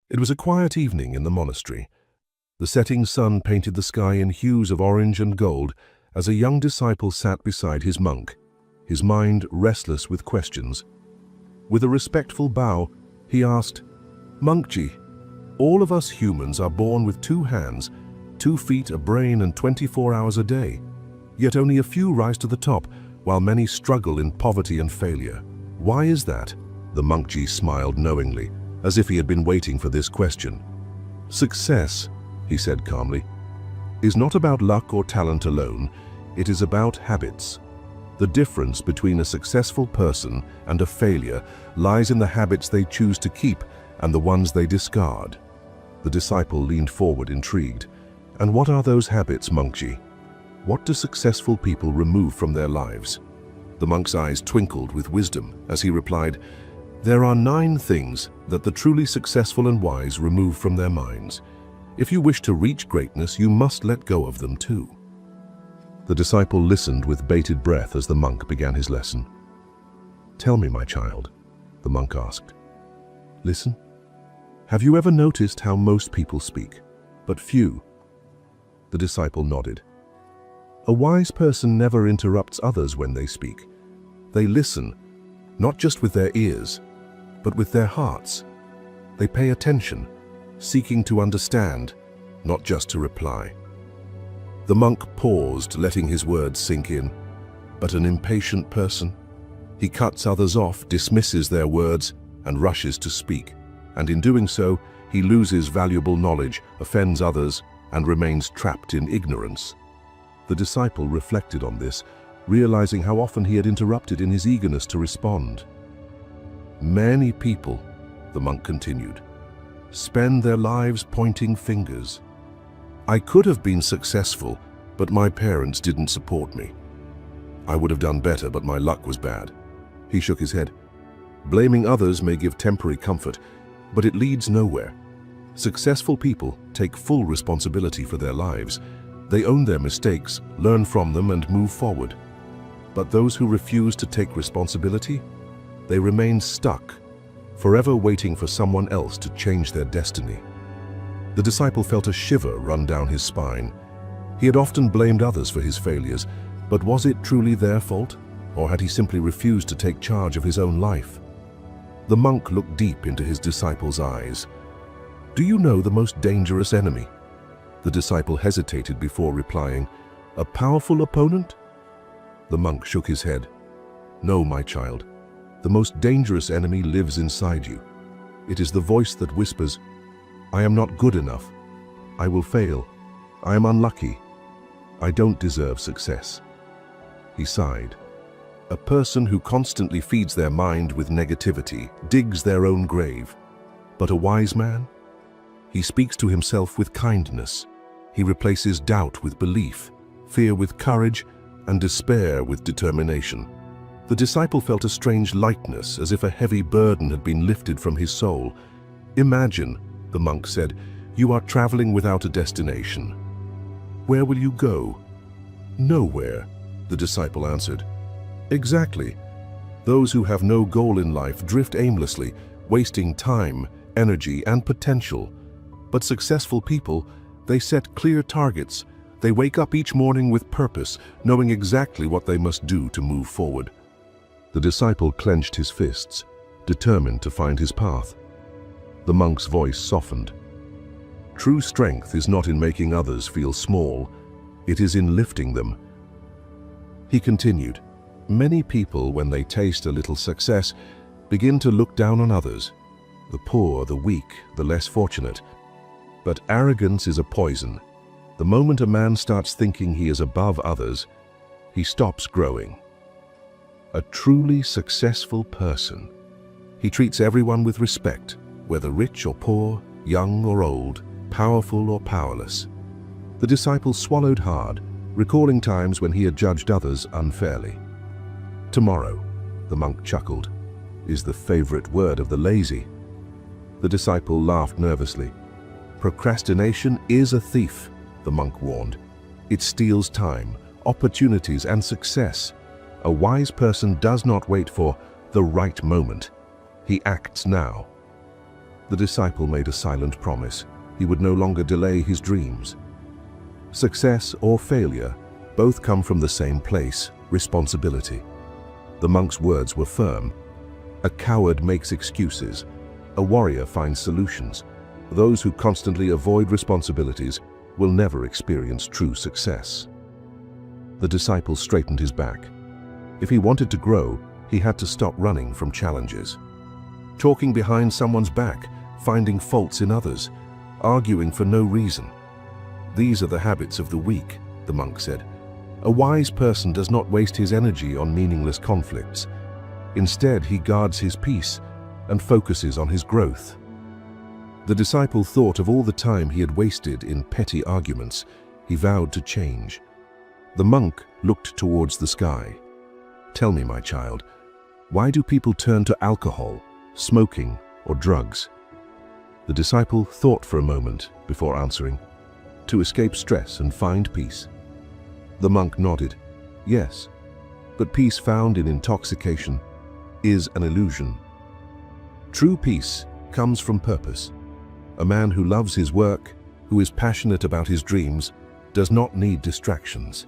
It was a quiet evening in the monastery. The setting sun painted the sky in hues of orange and gold as a young disciple sat beside his monk, his mind restless with questions. With a respectful bow, he asked, "Monkji, all of us humans are born with 2 hands, 2 feet, a brain, and 24 hours a day. Yet only a few rise to the top, while many struggle in poverty and failure. Why is that?" The monkji smiled knowingly, as if he had been waiting for this question. "Success," he said calmly, "is not about luck or talent alone. It is about habits. The difference between a successful person and a failure lies in the habits they choose to keep and the ones they discard." The disciple leaned forward, intrigued. "And what are those habits, Monkji? What do successful people remove from their lives?" The monk's eyes twinkled with wisdom as he replied, "There are 9 things that the truly successful and wise remove from their minds. If you wish to reach greatness, you must let go of them too." The disciple listened with bated breath as the monk began his lesson. "Tell me, my child," the monk asked. "Listen. Have you ever noticed how most people speak, but few?" The disciple nodded. "A wise person never interrupts others when they speak. They listen, not just with their ears, but with their hearts. They pay attention, seeking to understand, not just to reply." The monk paused, letting his words sink in. But an impatient person? He cuts others off, dismisses their words, and rushes to speak. And in doing so, he loses valuable knowledge, offends others, and remains trapped in ignorance. The disciple reflected on this, realizing how often he had interrupted in his eagerness to respond. "Many people," the monk continued, "spend their lives pointing fingers. I could have been successful, but my parents didn't support me. I would have done better, but my luck was bad." He shook his head. "Blaming others may give temporary comfort, but it leads nowhere. Successful people take full responsibility for their lives. They own their mistakes, learn from them, and move forward. But those who refuse to take responsibility, they remain stuck, forever waiting for someone else to change their destiny." The disciple felt a shiver run down his spine. He had often blamed others for his failures, but was it truly their fault, or had he simply refused to take charge of his own life? The monk looked deep into his disciple's eyes. "Do you know the most dangerous enemy?" The disciple hesitated before replying, "A powerful opponent?" The monk shook his head. "No, my child. The most dangerous enemy lives inside you. It is the voice that whispers, 'I am not good enough. I will fail. I am unlucky. I don't deserve success.'" He sighed. "A person who constantly feeds their mind with negativity digs their own grave. But a wise man? He speaks to himself with kindness. He replaces doubt with belief, fear with courage, and despair with determination." The disciple felt a strange lightness, as if a heavy burden had been lifted from his soul. "Imagine," the monk said, "you are traveling without a destination. Where will you go?" "Nowhere," the disciple answered. "Exactly. Those who have no goal in life drift aimlessly, wasting time, energy, and potential. But successful people, they set clear targets. They wake up each morning with purpose, knowing exactly what they must do to move forward." The disciple clenched his fists, determined to find his path. The monk's voice softened. "True strength is not in making others feel small. It is in lifting them." He continued, "Many people, when they taste a little success, begin to look down on others, the poor, the weak, the less fortunate. But arrogance is a poison. The moment a man starts thinking he is above others, he stops growing. A truly successful person, he treats everyone with respect, whether rich or poor, young or old, powerful or powerless." The disciple swallowed hard, recalling times when he had judged others unfairly. "Tomorrow," the monk chuckled, "is the favorite word of the lazy." The disciple laughed nervously. "Procrastination is a thief," the monk warned. "It steals time, opportunities, and success. A wise person does not wait for the right moment. He acts now." The disciple made a silent promise. He would no longer delay his dreams. Success or failure both come from the same place, responsibility. The monk's words were firm. A coward makes excuses. A warrior finds solutions. Those who constantly avoid responsibilities will never experience true success. The disciple straightened his back. If he wanted to grow, he had to stop running from challenges. Talking behind someone's back, finding faults in others, arguing for no reason. These are the habits of the weak, the monk said. A wise person does not waste his energy on meaningless conflicts. Instead, he guards his peace and focuses on his growth. The disciple thought of all the time he had wasted in petty arguments. He vowed to change. The monk looked towards the sky. Tell me, my child, why do people turn to alcohol, smoking, or drugs? The disciple thought for a moment before answering. To escape stress and find peace. The monk nodded. Yes, but peace found in intoxication is an illusion. True peace comes from purpose. A man who loves his work, who is passionate about his dreams, does not need distractions.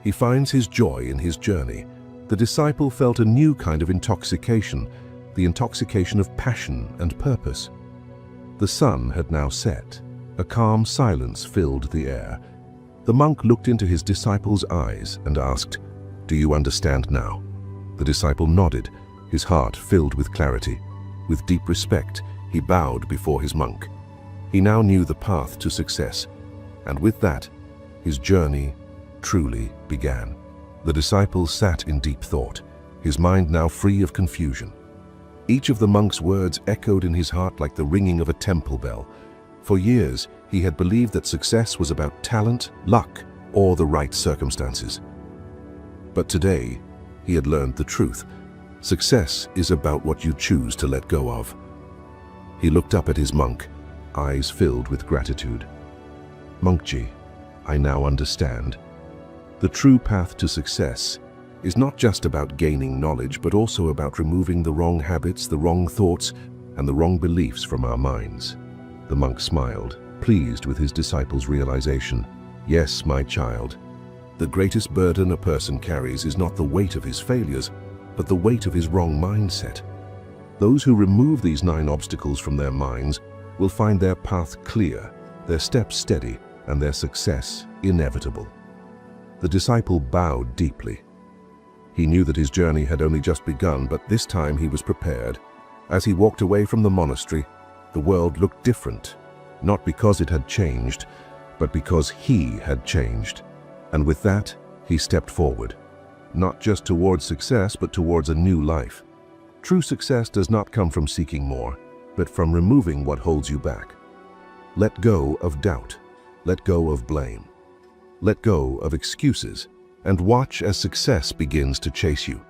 He finds his joy in his journey. The disciple felt a new kind of intoxication, the intoxication of passion and purpose. The sun had now set. A calm silence filled the air. The monk looked into his disciple's eyes and asked, "Do you understand now?" The disciple nodded, his heart filled with clarity. With deep respect, he bowed before his monk. He now knew the path to success, and with that, his journey truly began. The disciple sat in deep thought, his mind now free of confusion. Each of the monk's words echoed in his heart like the ringing of a temple bell. For years, he had believed that success was about talent, luck, or the right circumstances. But today, he had learned the truth. Success is about what you choose to let go of. He looked up at his monk, eyes filled with gratitude. Monkji, I now understand. The true path to success is not just about gaining knowledge, but also about removing the wrong habits, the wrong thoughts, and the wrong beliefs from our minds. The monk smiled, pleased with his disciple's realization. Yes, my child, the greatest burden a person carries is not the weight of his failures, but the weight of his wrong mindset. Those who remove these 9 obstacles from their minds will find their path clear, their steps steady, and their success inevitable. The disciple bowed deeply. He knew that his journey had only just begun, but this time he was prepared. As he walked away from the monastery, the world looked different, not because it had changed, but because he had changed. And with that, he stepped forward, not just towards success, but towards a new life. True success does not come from seeking more, but from removing what holds you back. Let go of doubt. Let go of blame. Let go of excuses, and watch as success begins to chase you.